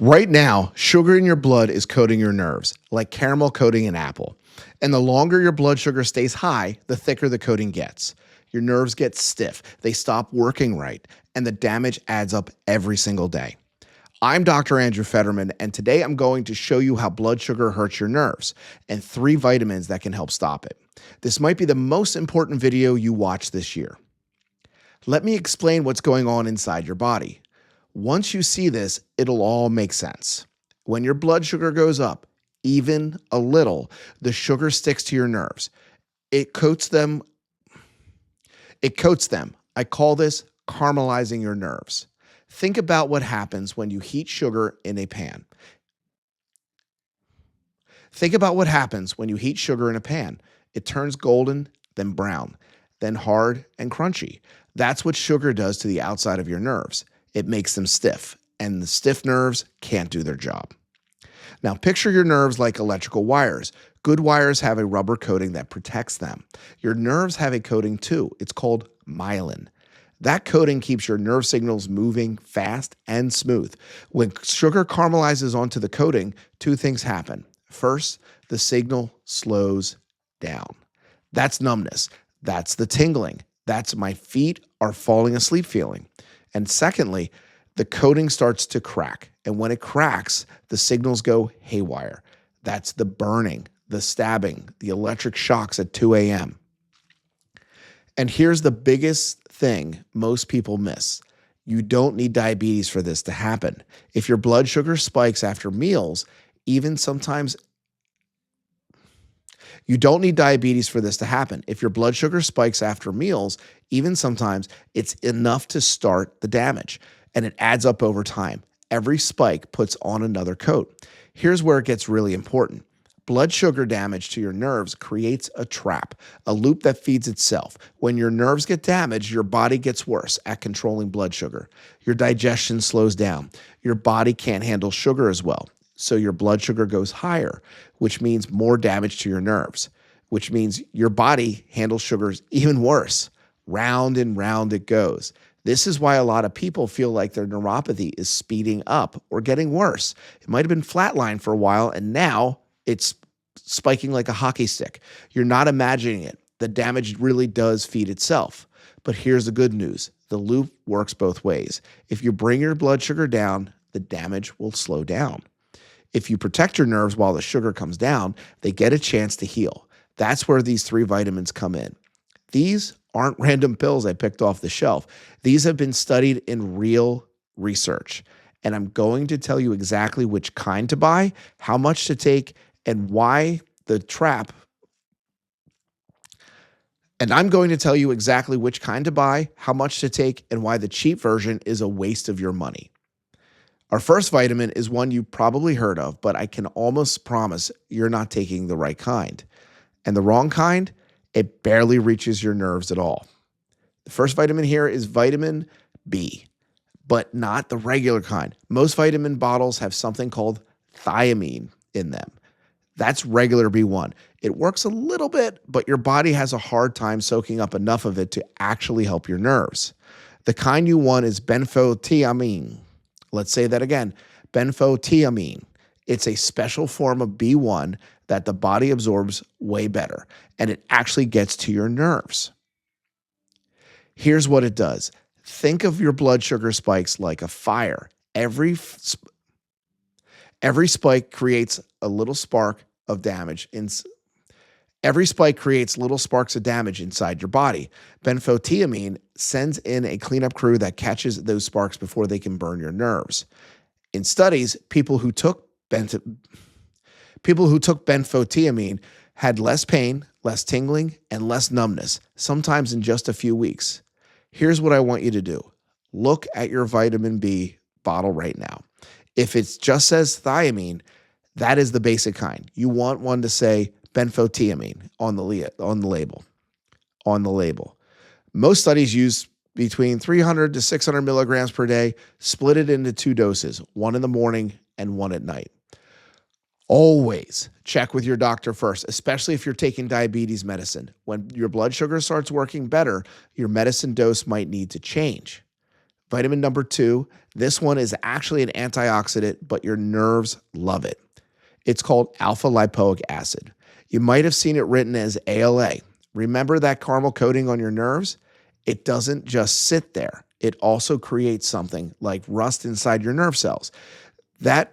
Right now, sugar in your blood is coating your nerves, like caramel coating an apple. And the longer your blood sugar stays high, the thicker the coating gets. Your nerves get stiff, they stop working right, and the damage adds up every single day. I'm Dr. Andrew Fetterman, and today I'm going to show you how blood sugar hurts your nerves and 3 vitamins that can help stop it. This might be the most important video you watch this year. Let me explain what's going on inside your body. Once you see this, it'll all make sense. When your blood sugar goes up, even a little, the sugar sticks to your nerves. It coats them. I call this caramelizing your nerves. Think about what happens when you heat sugar in a pan. Think about what happens when you heat sugar in a pan. It turns golden, then brown, then hard and crunchy. That's what sugar does to the outside of your nerves. It makes them stiff, and the stiff nerves can't do their job. Now, picture your nerves like electrical wires. Good wires have a rubber coating that protects them. Your nerves have a coating too. It's called myelin. That coating keeps your nerve signals moving fast and smooth. When sugar caramelizes onto the coating, 2 things happen. First, the signal slows down. That's numbness. That's the tingling. That's my feet are falling asleep feeling. And secondly, the coating starts to crack. And when it cracks, the signals go haywire. That's the burning, the stabbing, the electric shocks at 2 a.m. And here's the biggest thing most people miss. You don't need diabetes for this to happen. If your blood sugar spikes after meals, you don't need diabetes for this to happen. If your blood sugar spikes after meals, even sometimes it's enough to start the damage, and it adds up over time. Every spike puts on another coat. Here's where it gets really important. Blood sugar damage to your nerves creates a trap, a loop that feeds itself. When your nerves get damaged, your body gets worse at controlling blood sugar. Your digestion slows down. Your body can't handle sugar as well. So your blood sugar goes higher, which means more damage to your nerves, which means your body handles sugars even worse. Round and round it goes. This is why a lot of people feel like their neuropathy is speeding up or getting worse. It might have been flatlined for a while, and now it's spiking like a hockey stick. You're not imagining it. The damage really does feed itself. But here's the good news. The loop works both ways. If you bring your blood sugar down, the damage will slow down. If you protect your nerves while the sugar comes down, they get a chance to heal. That's where these 3 vitamins come in. These aren't random pills I picked off the shelf. These have been studied in real research. And I'm going to tell you exactly which kind to buy, how much to take, and why the trap. And I'm going to tell you exactly which kind to buy, how much to take, and why the cheap version is a waste of your money. Our first vitamin is one you probably heard of, but I can almost promise you're not taking the right kind. And the wrong kind, it barely reaches your nerves at all. The first vitamin here is vitamin B, but not the regular kind. Most vitamin bottles have something called thiamine in them. That's regular B1. It works a little bit, but your body has a hard time soaking up enough of it to actually help your nerves. The kind you want is benfotiamine. Let's say that again, benfotiamine. It's a special form of B1 that the body absorbs way better, and it actually gets to your nerves. Here's what it does. Think of your blood sugar spikes like a fire. Every spike creates a little spark of damage. Every spike creates little sparks of damage inside your body. Benfotiamine sends in a cleanup crew that catches those sparks before they can burn your nerves. In studies, people who took benfotiamine had less pain, less tingling, and less numbness, sometimes in just a few weeks. Here's what I want you to do. Look at your vitamin B bottle right now. If it just says thiamine, that is the basic kind. You want one to say benfotiamine on the label. Most studies use between 300 to 600 milligrams per day, split it into 2 doses, one in the morning and one at night. Always check with your doctor first, especially if you're taking diabetes medicine. When your blood sugar starts working better, your medicine dose might need to change. Vitamin number 2, this one is actually an antioxidant, but your nerves love it. It's called alpha lipoic acid. You might have seen it written as ALA. Remember that caramel coating on your nerves? It doesn't just sit there. It also creates something like rust inside your nerve cells. That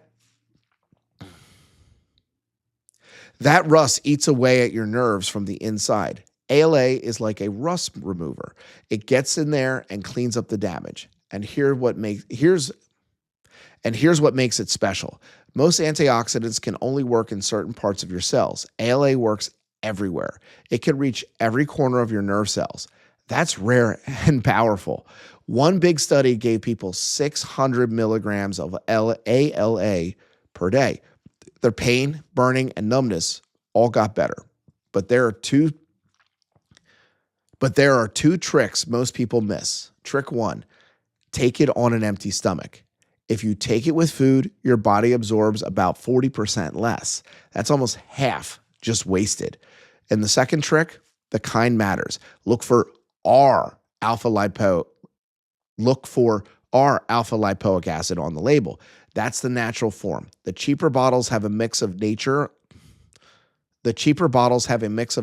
rust eats away at your nerves from the inside. ALA is like a rust remover. It gets in there and cleans up the damage. And here's what makes it special. Most antioxidants can only work in certain parts of your cells. ALA works everywhere. It can reach every corner of your nerve cells. That's rare and powerful. One big study gave people 600 milligrams of ALA per day. Their pain, burning, and numbness all got better. But there are two tricks most people miss. Trick 1, take it on an empty stomach. If you take it with food, your body absorbs about 40% less. That's almost half just wasted. And the second trick, the kind matters. Look for R alpha lipoic acid on the label. That's the natural form. The cheaper bottles have a mix of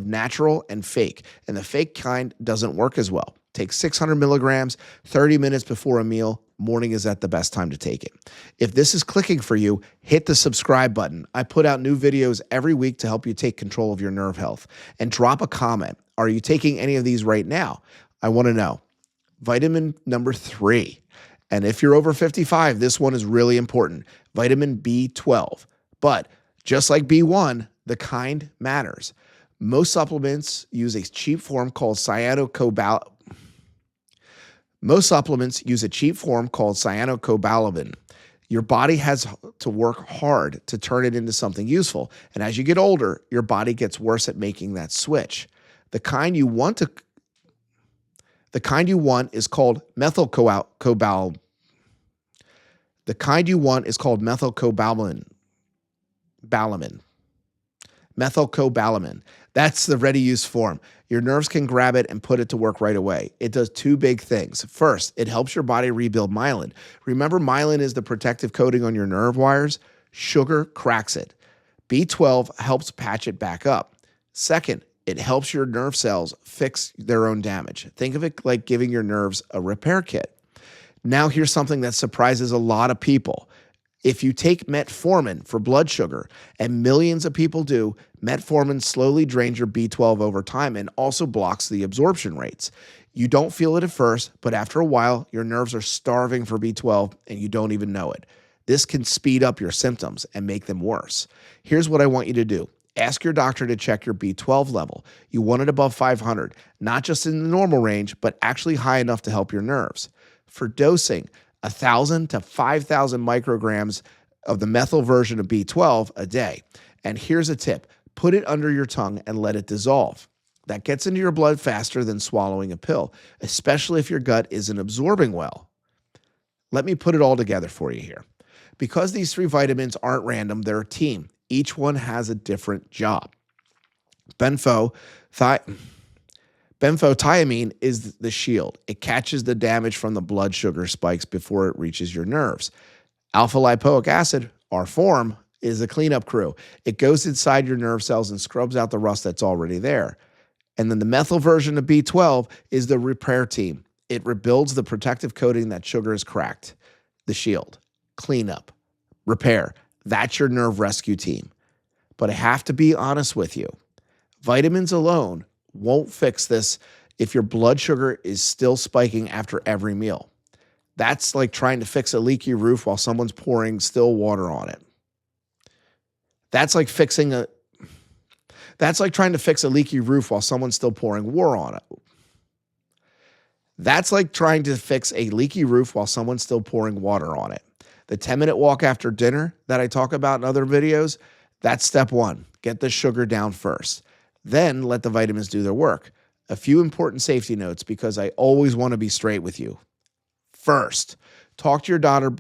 natural and fake, and the fake kind doesn't work as well. Take 600 milligrams, 30 minutes before a meal. Morning is at the best time to take it. If this is clicking for you, hit the subscribe button. I put out new videos every week to help you take control of your nerve health. And drop a comment. Are you taking any of these right now? I want to know. Vitamin number 3. And if you're over 55, this one is really important. Vitamin B12. But just like B1, the kind matters. Most supplements use a cheap form called cyanocobalamin. Your body has to work hard to turn it into something useful. And as you get older, your body gets worse at making that switch. The kind you want is called methylcobalamin. Methylcobalamin. That's the ready-use form. Your nerves can grab it and put it to work right away. It does two big things. First, it helps your body rebuild myelin. Remember, myelin is the protective coating on your nerve wires? Sugar cracks it. B12 helps patch it back up. Second, it helps your nerve cells fix their own damage. Think of it like giving your nerves a repair kit. Now, here's something that surprises a lot of people. If you take metformin for blood sugar, and millions of people do, metformin slowly drains your B12 over time and also blocks the absorption rates. You don't feel it at first, but after a while, your nerves are starving for B12 and you don't even know it. This can speed up your symptoms and make them worse. Here's what I want you to do. Ask your doctor to check your B12 level. You want it above 500, not just in the normal range, but actually high enough to help your nerves. For dosing, 1,000 to 5,000 micrograms of the methyl version of B12 a day. And here's a tip. Put it under your tongue and let it dissolve. That gets into your blood faster than swallowing a pill, especially if your gut isn't absorbing well. Let me put it all together for you here. Because these 3 vitamins aren't random, they're a team. Each one has a different job. Benfotiamine is the shield. It catches the damage from the blood sugar spikes before it reaches your nerves. Alpha lipoic acid, our form, is a cleanup crew. It goes inside your nerve cells and scrubs out the rust that's already there. And then the methyl version of B12 is the repair team. It rebuilds the protective coating that sugar has cracked. The shield, cleanup, repair. That's your nerve rescue team. But I have to be honest with you. Vitamins alone won't fix this if your blood sugar is still spiking after every meal. That's like trying to fix a leaky roof while someone's pouring still water on it. That's like trying to fix a leaky roof while someone's still pouring water on it. That's like trying to fix a leaky roof while someone's still pouring water on it. The 10-minute walk after dinner that I talk about in other videos, that's step 1. Get the sugar down first. Then let the vitamins do their work. A few important safety notes because I always want to be straight with you. First, talk to your doctor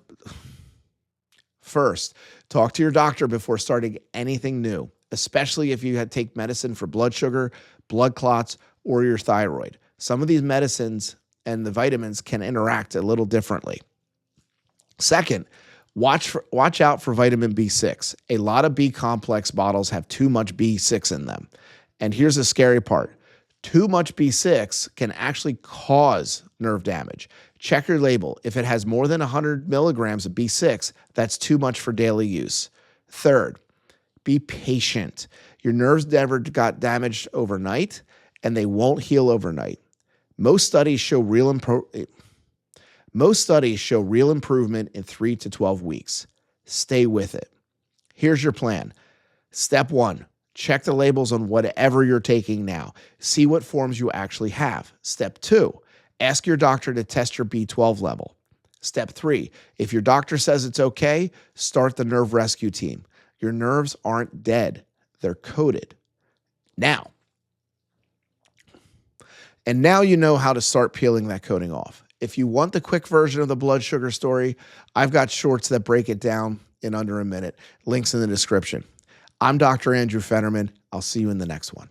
before starting anything new, especially if you take medicine for blood sugar, blood clots, or your thyroid. Some of these medicines and the vitamins can interact a little differently. Second, watch out for vitamin B6. A lot of B complex bottles have too much B6 in them. And here's the scary part. Too much B6 can actually cause nerve damage. Check your label. If it has more than 100 milligrams of B6, that's too much for daily use. Third, be patient. Your nerves never got damaged overnight, and they won't heal overnight. Most studies show real improvement in 3 to 12 weeks. Stay with it. Here's your plan. Step 1, check the labels on whatever you're taking now. See what forms you actually have. Step 2, ask your doctor to test your B12 level. Step 3, if your doctor says it's okay, start the nerve rescue team. Your nerves aren't dead. They're coated. Now you know how to start peeling that coating off. If you want the quick version of the blood sugar story, I've got shorts that break it down in under a minute. Links in the description. I'm Dr. Andrew Fetterman. I'll see you in the next one.